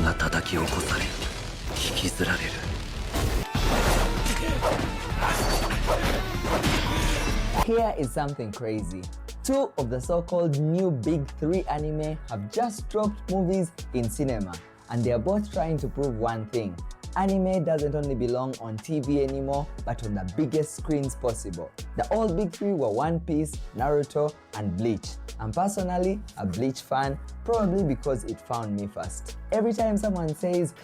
が叩き起こされる。引きずられる。Here is something crazy. Two of the so-called new big three anime have just dropped movies in cinema, and they are both trying to prove one thing. Anime doesn't only belong on TV anymore, but on the biggest screens possible. The old big three were One Piece, Naruto, and Bleach. I'm personally a Bleach fan, probably because it found me first. Every time someone says,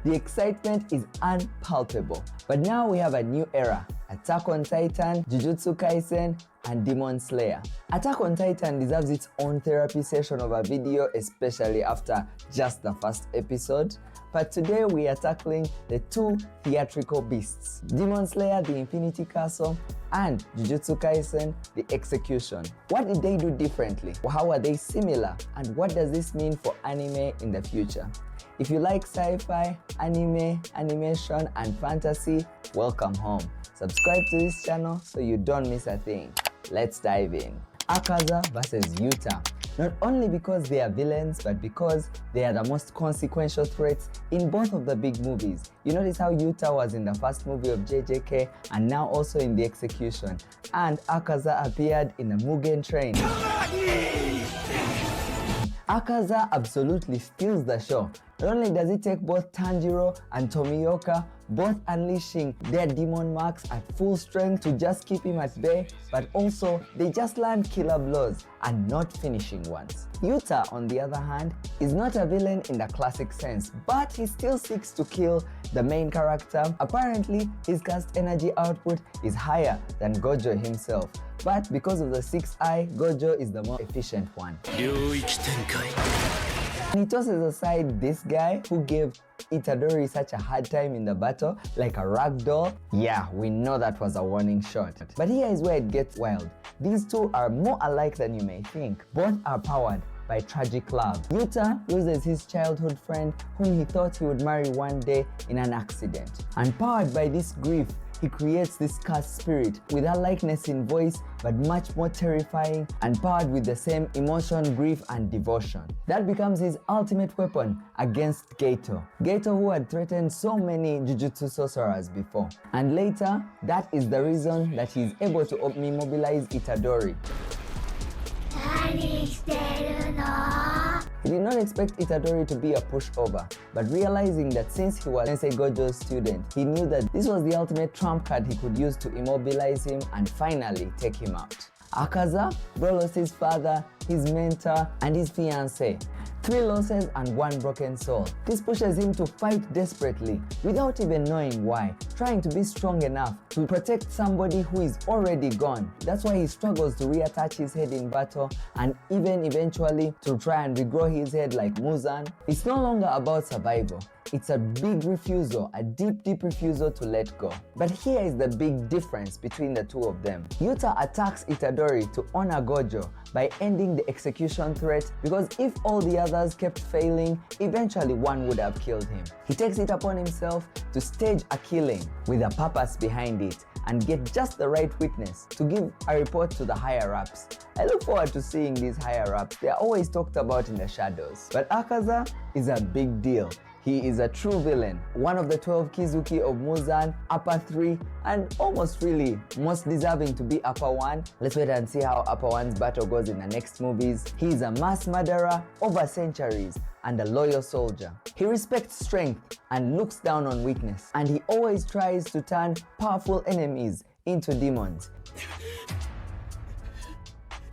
the excitement is unpalpable. But now we have a new era: Attack on Titan, Jujutsu Kaisen, and Demon Slayer. Attack on Titan deserves its own therapy session of a video, especially after just the first episode. But today we are tackling the two theatrical beasts: Demon Slayer, the Infinity Castle, and Jujutsu Kaisen, the Execution. What did they do differently? How are they similar? And what does this mean for anime in the future? If you like sci-fi, anime, animation, and fantasy, welcome home. Subscribe to this channel so you don't miss a thing. Let's dive in. Akaza versus Yuta. Not only because they are villains, but because they are the most consequential threats in both of the big movies. You notice how Yuta was in the first movie of JJK and now also in the Execution. And Akaza appeared in the Mugen Train. Akaza absolutely steals the show. Not only does it take both Tanjiro and Tomioka, both unleashing their demon marks at full strength to just keep him at bay, but also they just land killer blows and not finishing ones. Yuta, on the other hand, is not a villain in the classic sense, but he still seeks to kill the main character. Apparently, his cast energy output is higher than Gojo himself, but because of the 6th eye, Gojo is the more efficient one. And he tosses aside this guy who gave Itadori such a hard time in the battle, like a rag doll. Yeah, we know that was a warning shot. But here is where it gets wild. These two are more alike than you may think. Both are powered by tragic love. Yuta loses his childhood friend whom he thought he would marry one day in an accident. And powered by this grief, he creates this cursed spirit with a likeness in voice, but much more terrifying and powered with the same emotion, grief, and devotion. That becomes his ultimate weapon against Geto. Geto, who had threatened so many Jujutsu sorcerers before. And later, that is the reason that he is able to immobilize Itadori. He did not expect Itadori to be a pushover, but realizing that since he was Sensei Gojo's student, he knew that this was the ultimate trump card he could use to immobilize him and finally take him out. Akaza lost his father, his mentor, and his fiancée. 3 losses and 1 broken soul. This pushes him to fight desperately without even knowing why, trying to be strong enough to protect somebody who is already gone. That's why he struggles to reattach his head in battle and even eventually to try and regrow his head like Muzan. It's no longer about survival. It's a big refusal, a deep refusal to let go. But here is the big difference between the two of them. Yuta attacks Itadori to honor Gojo by ending the execution threat, because if all the others kept failing, eventually one would have killed him. He takes it upon himself to stage a killing with a purpose behind it and get just the right witness to give a report to the higher-ups. I look forward to seeing these higher-ups. They are always talked about in the shadows. But Akaza is a big deal. He is a true villain, one of the 12 Kizuki of Muzan, upper 3, and almost really most deserving to be upper 1. Let's wait and see how upper 1's battle goes in the next movies. He is a mass murderer over centuries and a loyal soldier. He respects strength and looks down on weakness, and he always tries to turn powerful enemies into demons.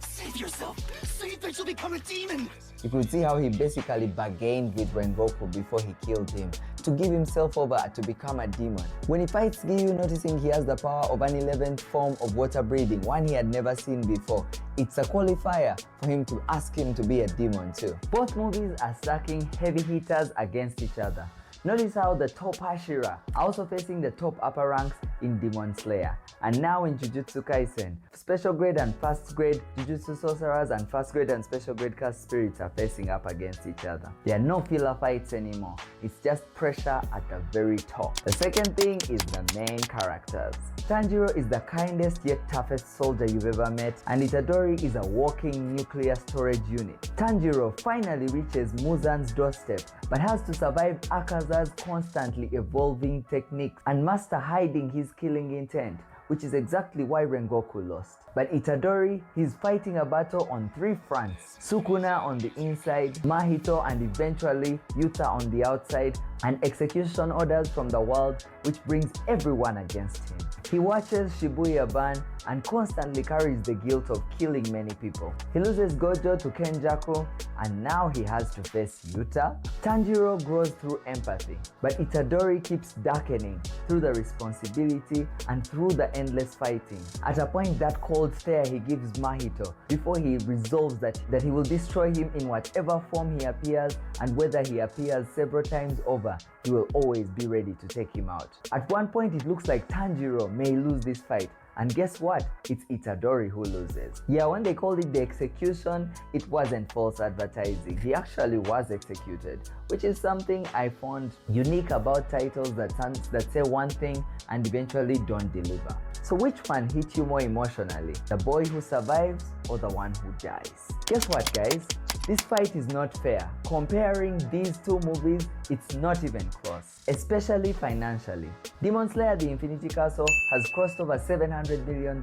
Save yourself, so you don't become a demon. You could see how he basically bargained with Rengoku before he killed him to give himself over to become a demon. When he fights Giyu, noticing he has the power of an 11th form of water breathing, one he had never seen before, it's a qualifier for him to ask him to be a demon too. Both movies are stacking heavy hitters against each other. Notice how the top Hashira are also facing the top upper ranks in Demon Slayer, and now in Jujutsu Kaisen. Special grade and fast grade Jujutsu sorcerers and fast grade and special grade cast spirits are facing up against each other. There are no filler fights anymore. It's just pressure at the very top. The second thing is the main characters. Tanjiro is the kindest yet toughest soldier you've ever met, and Itadori is a walking nuclear storage unit. Tanjiro finally reaches Muzan's doorstep, but has to survive Akaza's constantly evolving techniques and master hiding his killing intent, which is exactly why Rengoku lost. But Itadori, he's fighting a battle on 3 fronts: Sukuna on the inside, Mahito and eventually Yuta on the outside, and execution orders from the world which brings everyone against him. He watches Shibuya burn and constantly carries the guilt of killing many people. He loses Gojo to Kenjaku, and now he has to face Yuta. Tanjiro grows through empathy, but Itadori keeps darkening through the responsibility and through the endless fighting. At a point, that cold stare he gives Mahito before he resolves that he will destroy him in whatever form he appears, and whether he appears several times over, he will always be ready to take him out. At one point, it looks like Tanjiro may lose this fight, and guess what? It's Itadori who loses. Yeah, when they called it the execution, it wasn't false advertising. He actually was executed, which is something I found unique about titles that say one thing and eventually don't deliver. So which one hit you more emotionally? The boy who survives or the one who dies? Guess what, guys? This fight is not fair. Comparing these two movies, it's not even close, especially financially. Demon Slayer The Infinity Castle has crossed over $700 million,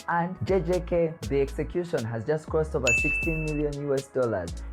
and JJK The Execution has just crossed over $16 million US.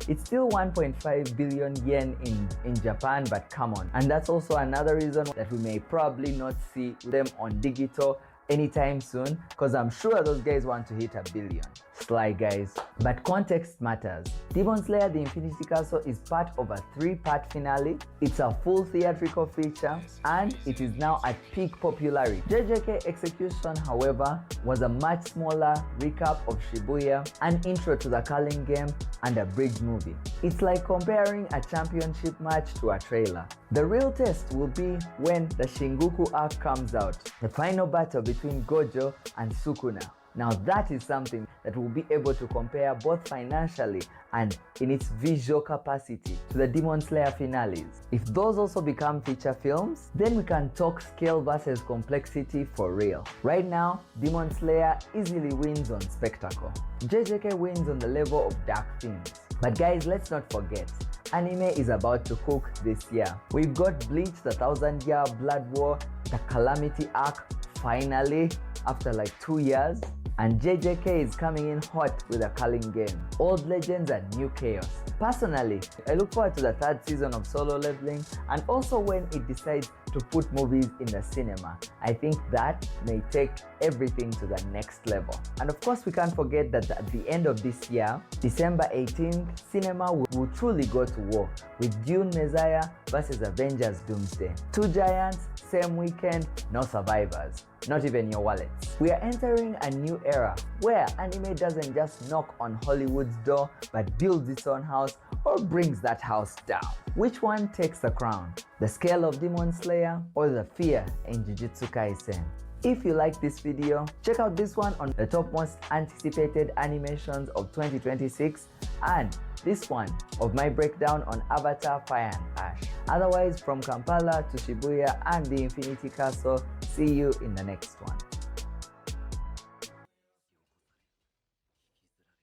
It's still 1.5 billion yen in Japan, but come on. And that's also another reason that we may probably not see them on digital anytime soon, because I'm sure those guys want to hit $1 billion. Sly guys. But context matters. Demon Slayer The Infinity Castle is part of a 3-part finale. It's a full theatrical feature, and it is now at peak popularity. JJK Execution, however, was a much smaller recap of Shibuya, an intro to the Culling game, and a bridge movie. It's like comparing a championship match to a trailer. The real test will be when the Shinjuku arc comes out, the final battle between Gojo and Sukuna. Now that is something that will be able to compare both financially and in its visual capacity to the Demon Slayer finales. If those also become feature films, then we can talk scale versus complexity for real. Right now, Demon Slayer easily wins on spectacle. JJK wins on the level of dark themes. But guys, let's not forget, anime is about to cook this year. We've got Bleach, the 1000-year blood war, the Calamity arc, finally, after like 2 years. And JJK is coming in hot with a Culling game. Old legends and new chaos. Personally, I look forward to the 3rd season of Solo Leveling, and also when it decides to put movies in the cinema. I think that may take everything to the next level. And of course, we can't forget that at the end of this year, December 18th, cinema will truly go to war with Dune Messiah versus Avengers Doomsday. 2 giants, same weekend, no survivors. Not even your wallets. We are entering a new era where anime doesn't just knock on Hollywood's door, but builds its own house or brings that house down. Which one takes the crown? The scale of Demon Slayer or the fear in Jujutsu Kaisen? If you like this video, check out this one on the top most anticipated animations of 2026 and this one of my breakdown on Avatar Fire and Ash. Otherwise, from Kampala to Shibuya and the Infinity Castle, see you in the next one.